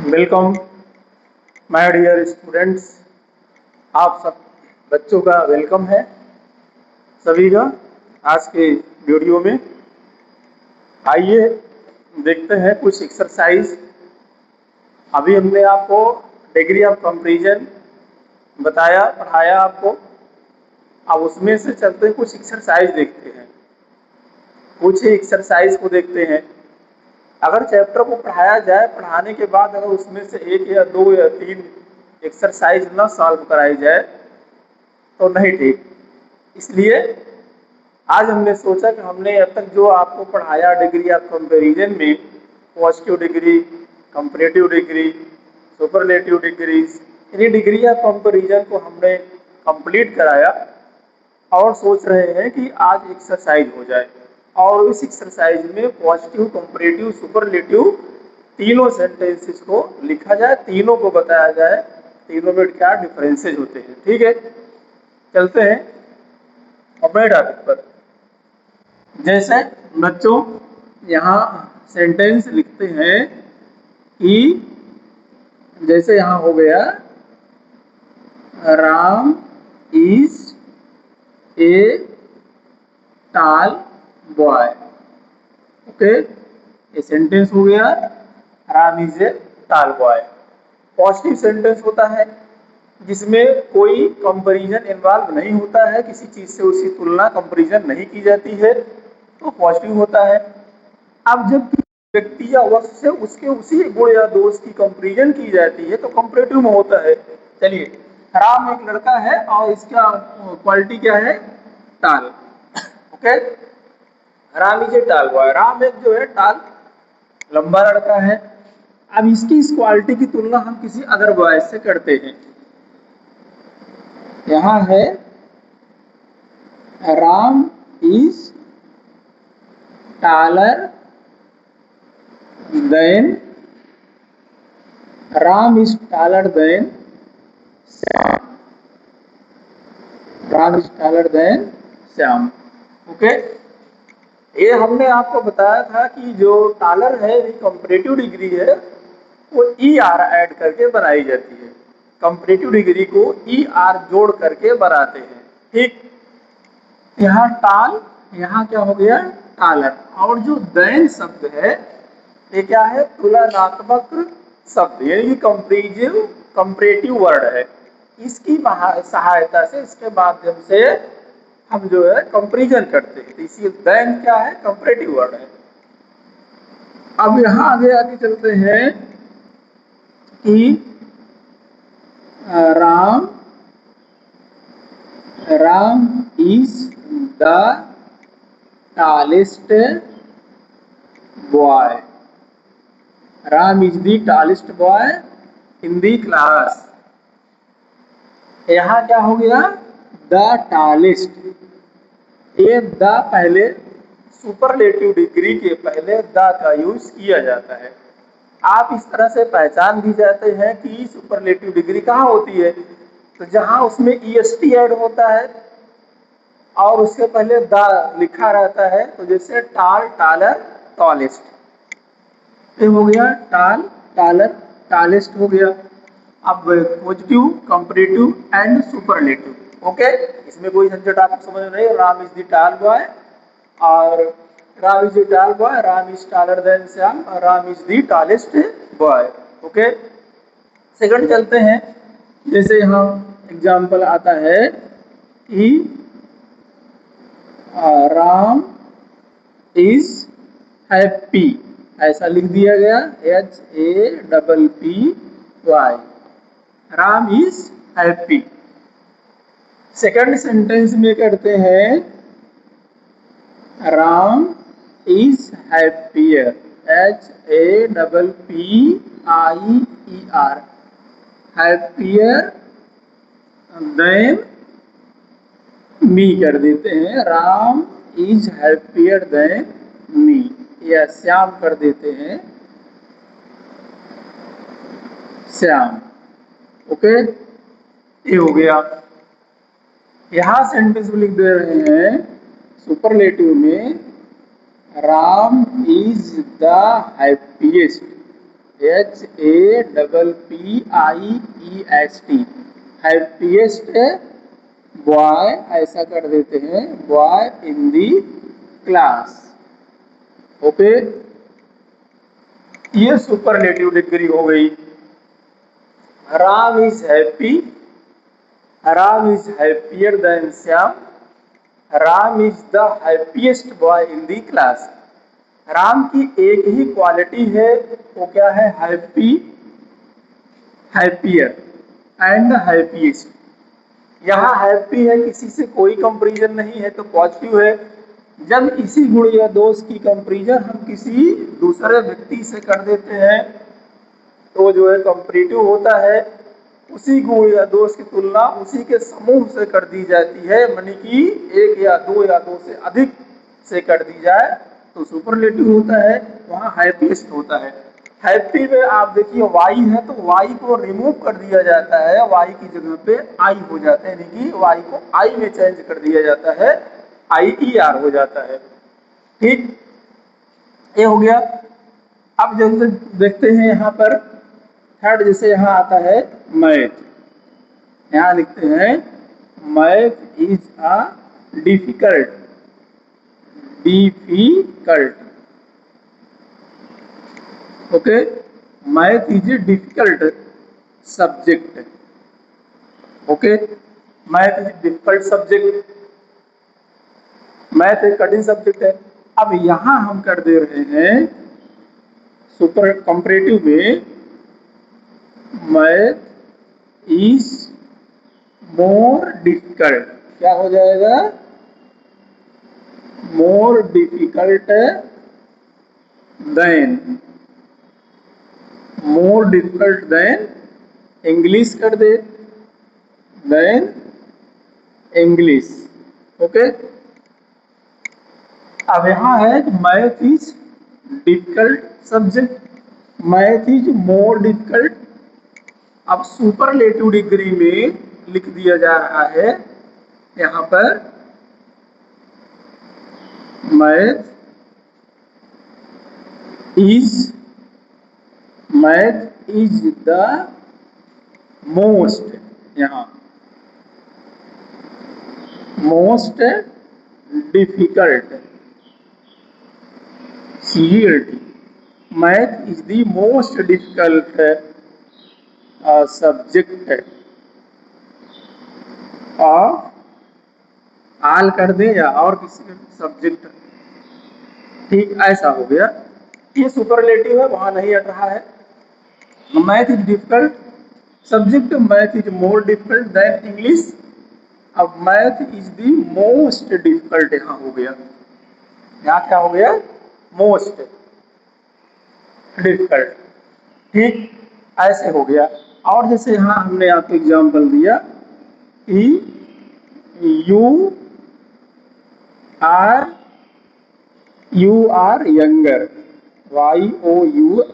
Welcome my dear students. आप सब बच्चों का वेलकम है सभी का आज के वीडियो में। आइए देखते हैं कुछ एक्सरसाइज। अभी हमने आपको डिग्री ऑफ कंपैरिजन बताया, पढ़ाया आपको। अब उसमें से चलते हैं कुछ एक्सरसाइज देखते हैं। कुछ एक्सरसाइज को देखते हैं। अगर चैप्टर को पढ़ाया जाए, पढ़ाने के बाद अगर उसमें से एक या दो या तीन एक्सरसाइज न सॉल्व कराई जाए तो नहीं ठीक। इसलिए आज हमने सोचा कि हमने अब तक जो आपको पढ़ाया डिग्री ऑफ कंपैरिजन में, positive degree, comparative degree, superlative degrees, इन्हीं डिग्री ऑफ कंपैरिजन को हमने कंप्लीट कराया और सोच रहे हैं कि आज एक्सरसाइज हो जाए और इस एक्सरसाइज में पॉजिटिव, कंपैरेटिव, सुपरलेटिव तीनों सेंटेंसेस को लिखा जाए, तीनों को बताया जाए, तीनों में क्या डिफरेंसेस होते हैं। ठीक है, चलते हैं अपने टॉपिक पर। जैसे बच्चों यहाँ सेंटेंस लिखते हैं कि जैसे यहाँ हो गया, राम इज ए टाल बॉय। ओके, ये सेंटेंस हो गया, राम इज ए टाल बॉय। पॉजिटिव सेंटेंस होता है जिसमें कोई कंपैरिजन इन्वॉल्व नहीं होता है, किसी चीज से उसकी तुलना, कंपैरिजन नहीं की जाती है, तो पॉजिटिव होता है। अब जब व्यक्ति या वस्तु से उसके उसी गुण या दोष की कंपैरिजन की जाती है तो कंपैरेटिव में होता है। चलिए, राम एक लड़का है और इसका क्वालिटी क्या है? टाल। ओके, राम इज ए टाल बॉय। राम एक जो है टाल, लंबा लड़का है। अब इसकी इस क्वालिटी की तुलना हम किसी अदर बॉय से करते हैं। यहां है Ram is taller than, Ram is taller than Shyam. Ram is taller than Shyam. Okay, ये हमने आपको बताया था कि जो टालर है, ये कंपैरेटिव डिग्री है, वो ई आर ऐड करके बनाई जाती है। कंपैरेटिव डिग्री को ई आर जोड़ करके बनाते हैं। ठीक, यहाँ टाल, यहाँ क्या हो गया? टालर। और जो दैन शब्द है ये क्या है? तुलनात्मक शब्द, यानी कंपैरेटिव, कंपैरेटिव वर्ड है। इसकी सहायता से, इसके माध्यम से हम जो है कंपैरिजन करते हैं। इसी दैन क्या है? कंपैरेटिव वर्ड है। अब यहाँ आगे आगे चलते हैं कि Ram, Ram is the tallest boy. Ram is the tallest boy in the class. यहाँ क्या हो गया? The tallest. ये द पहले, सुपरलेटिव डिग्री के पहले द का यूज किया जाता है। आप इस तरह से पहचान भी जाते हैं कि सुपरलेटिव डिग्री कहाँ होती है, तो जहां उसमें ईएसटी ऐड होता है और उससे पहले द लिखा रहता है। तो जैसे टाल, टालर, टॉलेस्ट, ये हो गया टाल, टालर, टॉलेस्ट हो गया। अब positive, comparative and superlative. Okay, इसमें कोई झंझट आपको समझ नहीं। Ram is the tall boy और Ram is the tall boy, Ram is taller than Shyam और Ram is the tallest boy. Okay, second चलते हैं। जैसे यहाँ एग्जाम्पल आता है कि राम इज हैप्पी, ऐसा लिख दिया गया, HAPPY। Ram is happy. Second sentence में करते हैं Ram is happier, HAPPIER, happier than me कर देते हैं। Ram is happier than me, या श्याम कर देते हैं, श्याम। ओके, ये हो गया। यहां सेंटेंस लिख दे रहे हैं सुपरलेटिव में, Ram is the happiest, HAPPIEST, happiest boy, ऐसा कर देते हैं, boy in the class. Okay, ये सुपरलेटिव डिग्री हो गई। Ram is happy, Ram is happier than Shyam, Ram is the happiest boy in the class. Ram की एक ही क्वालिटी है, वो क्या है? Happy, happier and happiest. यहाँ हैप्पी है, किसी से कोई कंपैरिजन नहीं है तो पॉजिटिव है। जब इसी गुण या दोष की कंपैरिजन हम किसी दूसरे व्यक्ति से कर देते हैं तो जो है कंपैरेटिव होता है। उसी गुण या दोष की तुलना उसी के समूह से कर दी जाती है, मानी कि एक या दो से अधिक से कर दी जाए तो सुपरलेटिव होता है, वहाँ हैप्पीएस्ट होता है। हैप्पी में आप देखिए वाई है तो वाई को रिमूव कर दिया जाता है, वाई की जगह पे आई हो जाता है, यानी कि वाई को आई में चेंज कर दिया जाता है, IER हो जाता है। ठीक, ये हो गया। अब जैसे देखते हैं यहाँ पर थर्ड, जैसे यहाँ आता है मैथ, यहाँ लिखते हैं math is a difficult, difficult, okay, math is a difficult subject, okay, math is difficult subject, math एक कठिन सब्जेक्ट है। अब यहां हम कर दे रहे हैं सुपर कंपैरेटिव में मैथ इज मोर डिफिकल्ट, क्या हो जाएगा? More difficult than, more difficult than English कर दे, देन इंग्लिश, ओके। अब यहाँ है math is difficult subject, math is more difficult. अब सुपरलेटिव डिग्री में लिख दिया जा रहा है यहाँ पर math is, math is the most, यहाँ most difficult, CELT, math is the most difficult subject of all कर दे या और किसी सब्जेक्ट, ठीक, ऐसा हो गया। ये सुपरलेटिव है, वहां नहीं हट रहा है। Math is difficult subject, math is more difficult than English. अब math is the most difficult यहाँ हो गया, यहाँ क्या हो गया? मोस्ट डिफिकल्ट, ठीक, ऐसे हो गया। और जैसे यहाँ हमने आपको एग्जाम्पल दिया कि you are, you are younger, YOUNGER,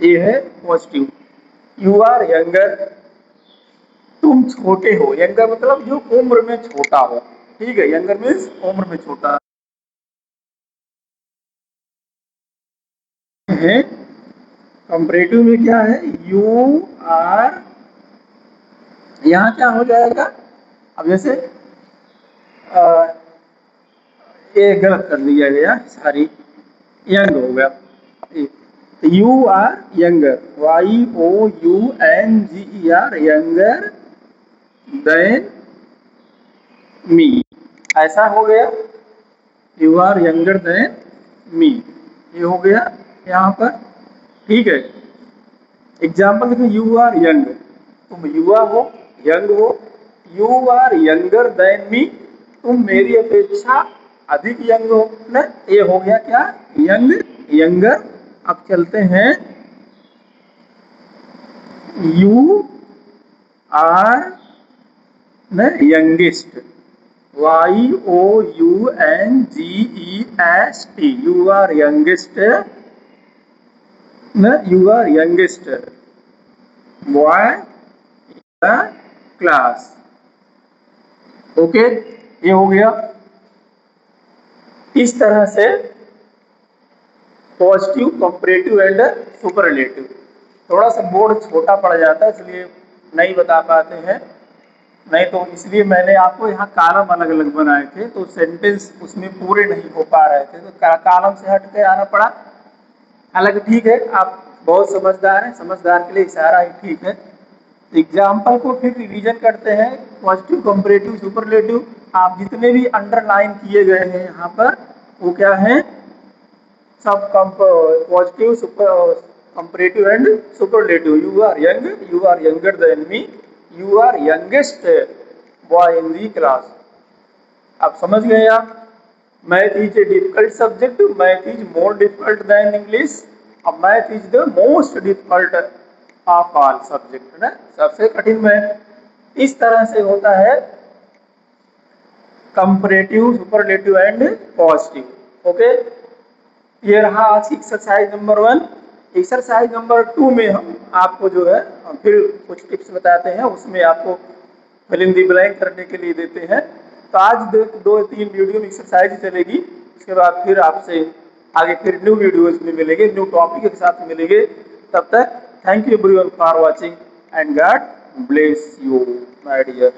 ये है पॉजिटिव। यू आर यंगर, तुम छोटे हो, यंगर मतलब जो उम्र में छोटा हो, ठीक है, यंगर मीन्स उम्र में छोटा है। कंपैरेटिव में क्या है? यू आर, यहाँ क्या हो जाएगा? अब जैसे ये गलत कर दिया गया, सारी यंग हो गया, you are younger, YOUNGER, younger than me, ऐसा हो गया। You are younger than me, ये हो गया यहाँ पर, ठीक है। एग्जाम्पल देखो, यू आर यंग, तुम युवा हो, यंग हो, you are younger than me, तुम मेरी अपेक्षा अधिक यंग हो ना, ये हो गया क्या? Young, younger. अब चलते हैं यू आर न youngest, YOUNGEST, you are youngest न, you are youngest boy the class, okay, ये हो गया। इस तरह से पॉजिटिव, कंपैरेटिव एंड सुपरलेटिव। थोड़ा सा बोर्ड छोटा पड़ जाता है इसलिए नहीं बता पाते हैं, नहीं तो इसलिए मैंने आपको यहाँ कॉलम अलग अलग बनाए थे, तो सेंटेंस उसमें पूरे नहीं हो पा रहे थे, तो कॉलम से हट के आना पड़ा। हालांकि ठीक है, आप बहुत समझदार हैं, समझदार के लिए इशारा ही ठीक है। एग्जाम्पल को फिर रिवीजन करते हैं। पॉजिटिव, कंपैरेटिव, सुपरलेटिव, आप जितने भी अंडरलाइन किए गए हैं यहाँ पर वो क्या है, सब positive, super comparative and superlative. You are young, you are younger than me, you are youngest boy in the class. आप समझ गए आप? Math is a difficult subject, math is more difficult than English, और math is the most difficult of all subject, ना सबसे कठिन मैथ। इस तरह से होता है comparative, superlative and positive. Okay, ये रहा आज की एक्सरसाइज नंबर 1। एक्सरसाइज नंबर 2 में हम आपको जो है फिर कुछ टिप्स बताते हैं, उसमें आपको फिल इन दी ब्लैंक करने के लिए देते हैं। तो आज 2-3 वीडियो में एक्सरसाइज चलेगी, उसके बाद फिर आपसे आगे फिर न्यू वीडियोज में मिलेंगे, न्यू टॉपिक के साथ मिलेंगे। तब तक thank you everyone for watching and God bless you my dear.